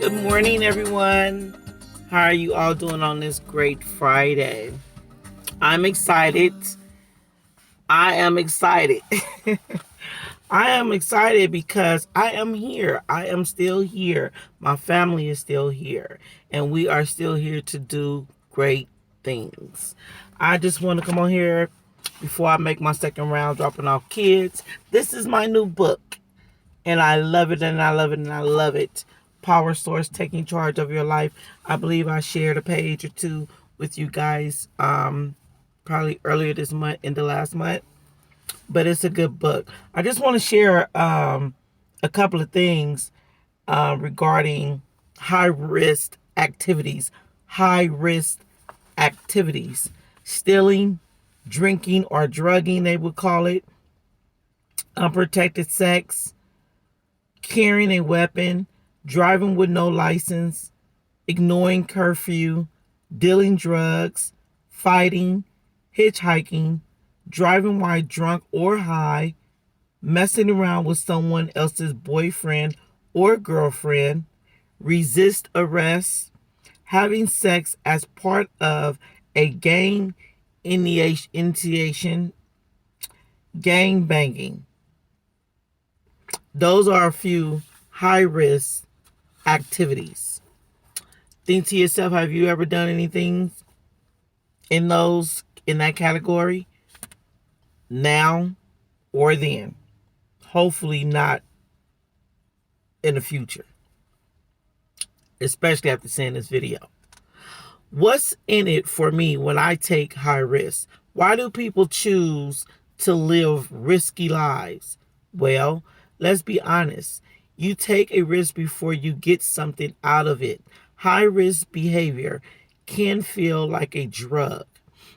Good morning, everyone. How are you all doing on this great Friday? I'm excited. I am excited. I am excited because I am here. I am still here. My family is still here. And we are still here to do great things. I just want to come on here before I make my second round dropping off kids. This is my new book. And I love it and I love it and I love it. Power Source, Taking Charge of Your Life. I believe I shared a page or two with you guys probably earlier this month, in the last month. But it's a good book. I just want to share a couple of things regarding high risk activities. High risk activities. Stealing, drinking, or drugging, they would call it. Unprotected sex, carrying a weapon, driving with no license, ignoring curfew, dealing drugs, fighting, hitchhiking, driving while drunk or high, messing around with someone else's boyfriend or girlfriend, resist arrest, having sex as part of a gang initiation, gang banging. Those are a few high risk activities. Think to yourself, have you ever done anything in that category? Now or then? Hopefully not in the future, especially after seeing this video. What's in it for me when I take high risks? Why do people choose to live risky lives? Well, let's be honest. You take a risk before you get something out of it. High risk behavior can feel like a drug.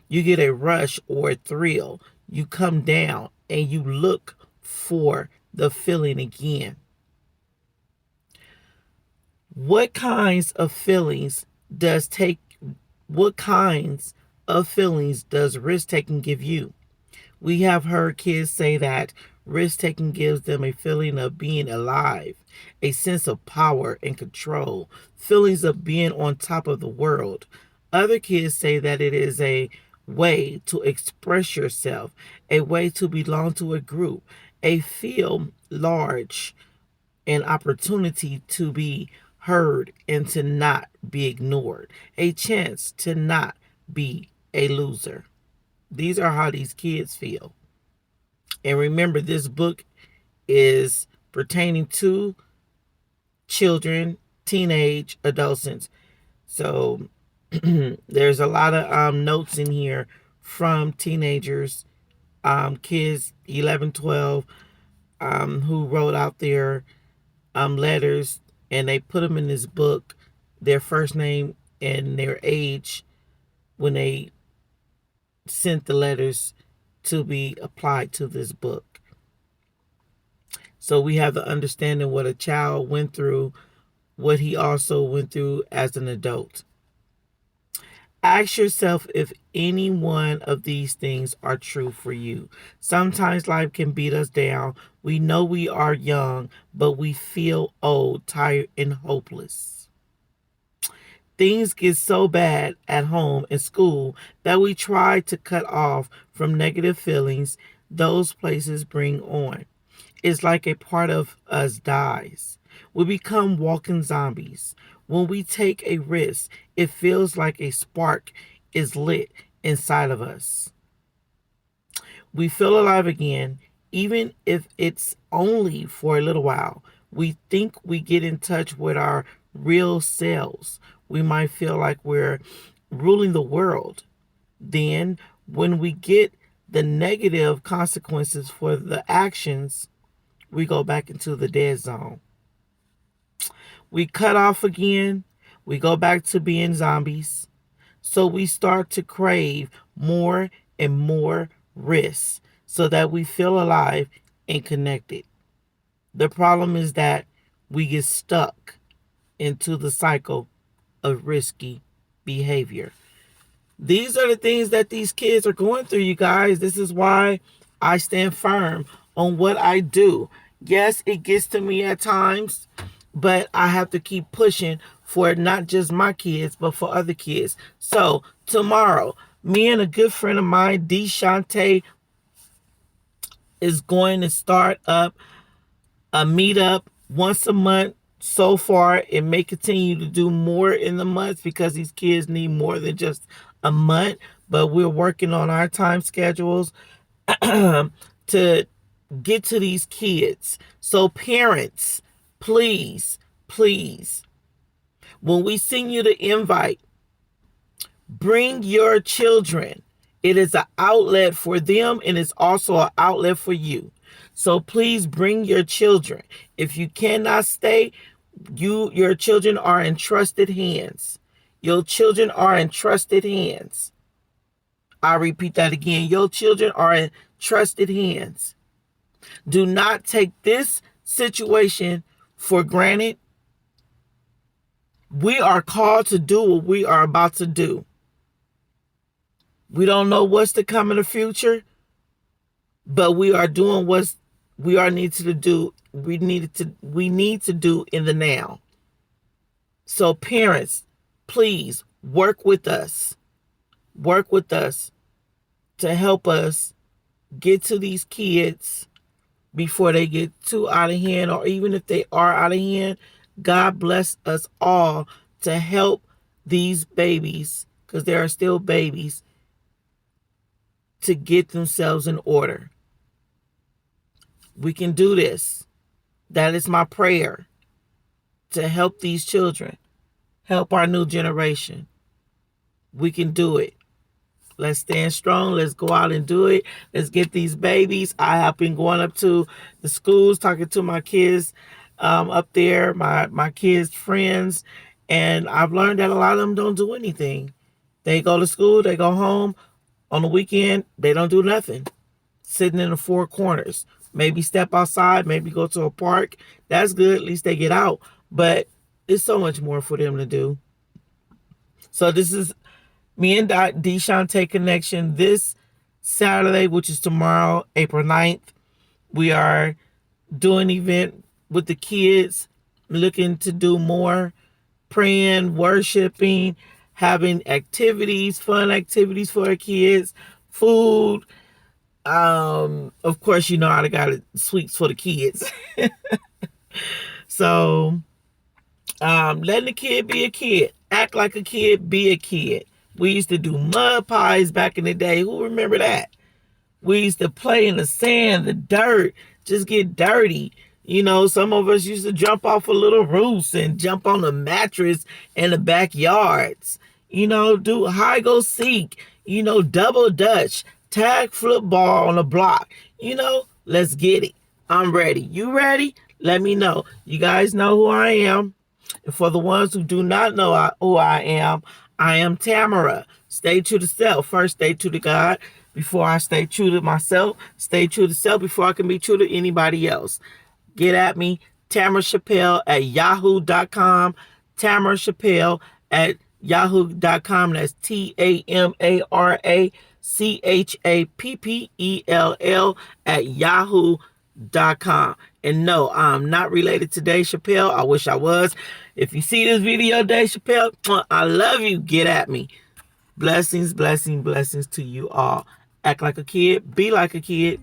You get a rush or a thrill. You come down and you look for the feeling again. What kinds of feelings does risk taking give you? We have heard kids say that risk taking gives them a feeling of being alive, a sense of power and control, feelings of being on top of the world. Other kids say that it is a way to express yourself, a way to belong to a group, a feel large, an opportunity to be heard and to not be ignored, a chance to not be a loser. These are how these kids feel. And remember, this book is pertaining to children, teenage, adolescents. So there's a lot of notes in here from teenagers, kids 11, 12, who wrote out their letters, and they put them in this book, their first name and their age when they sent the letters to be applied to this book. So we have the understanding what a child went through, what he also went through as an adult. Ask yourself if any one of these things are true for you. Sometimes life can beat us down. We know we are young, but we feel old, tired, and hopeless. Things get so bad at home and school that we try to cut off from negative feelings those places bring on. It's like a part of us dies. We become walking zombies. When we take a risk, it feels like a spark is lit inside of us. We feel alive again, even if it's only for a little while. We think we get in touch with our real selves. We might feel like we're ruling the world. Then, when we get the negative consequences for the actions, we go back into the dead zone. We cut off again. We go back to being zombies. So we start to crave more and more risks so that we feel alive and connected. The problem is that we get stuck into the cycle of risky behavior. These are the things that these kids are going through, you guys. This is why I stand firm on what I do. Yes, it gets to me at times, but I have to keep pushing for not just my kids, but for other kids. So tomorrow, me and a good friend of mine, Deshante, is going to start up a meetup once a month. So far, it may continue to do more in the months because these kids need more than just a month. But we're working on our time schedules to get to these kids. So parents, please, please, when we send you the invite, bring your children. It is an outlet for them, and it's also an outlet for you. So please bring your children. If you cannot stay, your children are in trusted hands. Your children are in trusted hands. I repeat that again. Your children are in trusted hands. Do not take this situation for granted. We are called to do what we are about to do. We don't know what's to come in the future, but we are doing what we are needed to do. We need to do in the now. So parents, please work with us. Work with us to help us get to these kids before they get too out of hand, or even if they are out of hand. God bless us all to help these babies, because they are still babies, to get themselves in order. We can do this. That is my prayer, to help these children, help our new generation. We can do it. Let's stand strong. Let's go out and do it. Let's get these babies. I have been going up to the schools, talking to my kids up there, my kids' friends, and I've learned that a lot of them don't do anything. They go to school, they go home. On the weekend, they don't do nothing. Sitting in the four corners. Maybe step outside, maybe go to a park. That's good. At least they get out. But there's so much more for them to do. So this is me and Deshante Connection this Saturday, which is tomorrow, April 9th. We are doing an event with the kids, looking to do more praying, worshiping, having activities, fun activities for our kids, food. Of course, you know I got sweets for the kids. So, letting the kid be a kid, act like a kid, be a kid. We used to do mud pies back in the day. Who remember that? We used to play in the sand, the dirt, just get dirty. You know, some of us used to jump off of little roofs and jump on the mattress in the backyards. You know, do hide go seek, you know, double dutch, tag football on the block. You know, let's get it. I'm ready. You ready? Let me know. You guys know who I am. And for the ones who do not know who I am Tamara. Stay true to self. First, stay true to God before I stay true to myself. Stay true to self before I can be true to anybody else. Get at me, Tamara Chappelle at yahoo.com. Tamara Chappelle at yahoo.com. That's TAMARACHAPPELL at yahoo.com. And no, I'm not related to Dave Chappelle. I wish I was. If you see this video, Dave Chappelle, I love you. Get at me. Blessings, blessings, blessings to you all. Act like a kid. Be like a kid.